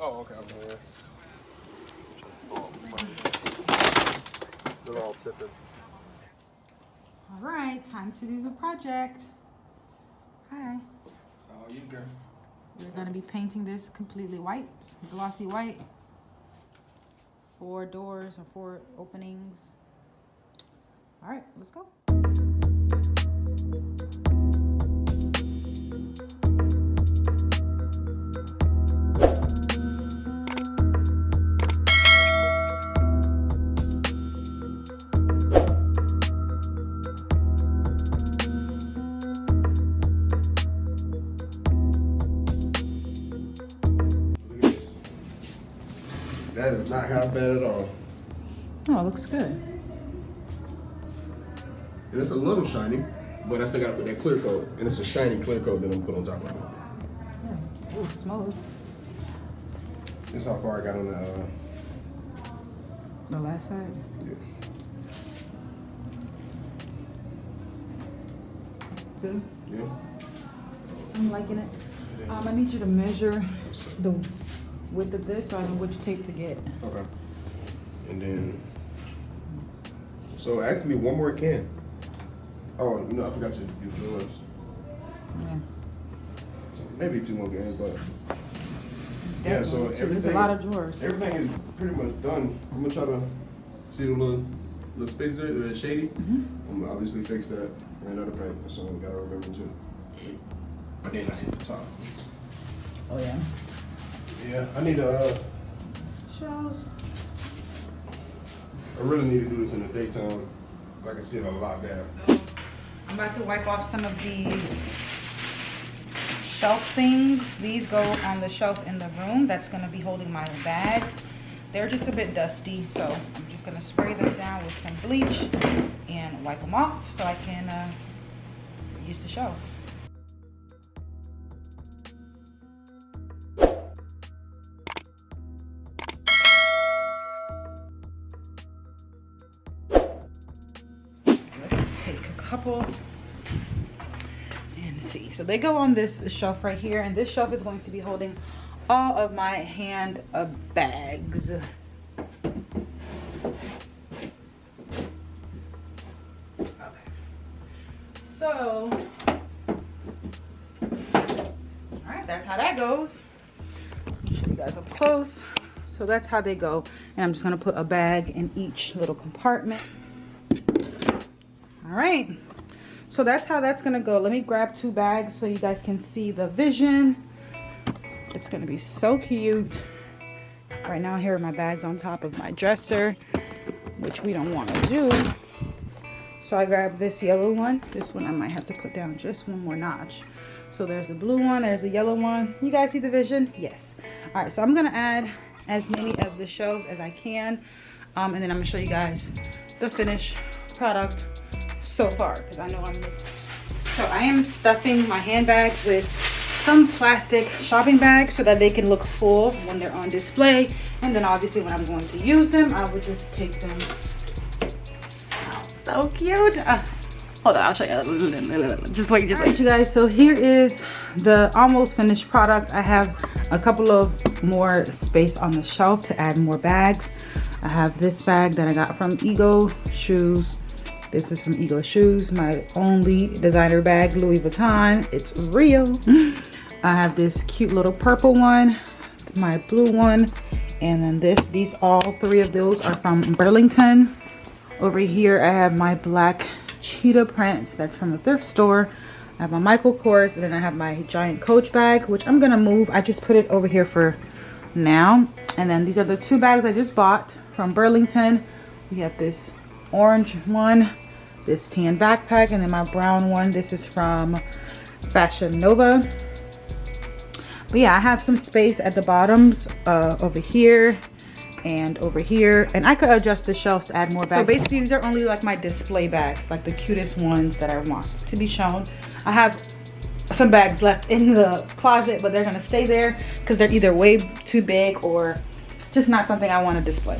Oh, okay, okay. They're all tipping. All right, time to do the project. Hi. It's all you, girl. We're gonna be painting this completely white, glossy white. 4 doors or 4 openings. All right, let's go. That is not half bad at all. Oh, it looks good. And it's a little shiny, but I still gotta put that clear coat. And it's a shiny clear coat that I'm put on top of it. Yeah. Ooh, smooth. This is how far I got on The last side. Yeah. Good. Yeah. I'm liking it. I need you to measure the width of this so I know which tape to get. Okay. And then, so actually one more can. Oh, you know, I forgot to use yours. Yeah. So maybe 2 more cans, but yeah, so everything. There's a lot of drawers. Everything is pretty much done. I'm gonna try to see the little space there, the shady. I'm gonna obviously fix that. Ran out of paint, so we gotta remember to. But then I hit the top. Oh yeah. Yeah, I need a. Shells. I really need to do this in the daytime. I can see it a lot better. I'm about to wipe off some of these shelf things. These go on the shelf in the room that's going to be holding my bags. They're just a bit dusty, so I'm just going to spray them down with some bleach and wipe them off so I can use the shelf. Couple and see. So they go on this shelf right here, and this shelf is going to be holding all of my hand bags. Okay. So, all right, that's how that goes. I'll show you guys up close. So that's how they go, and I'm just gonna put a bag in each little compartment. All right, so that's how that's gonna go. Let me grab 2 bags so you guys can see the vision. It's gonna be so cute. Right now, here are my bags on top of my dresser, which we don't want to do. So I grabbed this yellow one. This one I might have to put down just 1 more notch. So there's the blue one, there's the yellow one. You guys see the vision? Yes. All right, so I'm gonna add as many of the shelves as I can, and then I'm gonna show you guys the finished product so far, because I know I'm missing. So I am stuffing my handbags with some plastic shopping bags so that they can look full when they're on display, and then obviously when I'm going to use them, I would just take them out. So cute. Hold on, I'll show you. Just wait, just wait, you guys. So here is the almost finished product. I have a couple of more space on the shelf to add more bags. I have this bag that I got from Ego Shoes. This is from Ego Shoes, my only designer bag, Louis Vuitton. It's real. I have this cute little purple one, my blue one, and then these all 3 of those are from Burlington. Over here, I have my black cheetah print. That's from the thrift store. I have my Michael Kors, and then I have my giant Coach bag, which I'm gonna move. I just put it over here for now. And then these are the 2 bags I just bought from Burlington. We have this orange one, this tan backpack, and then my brown one. This is from Fashion Nova. But yeah, I have some space at the bottoms over here and over here, and I could adjust the shelves to add more bags. So basically these are only like my display bags, like the cutest ones that I want to be shown. I have some bags left in the closet, but they're gonna stay there because they're either way too big or just not something I want to display.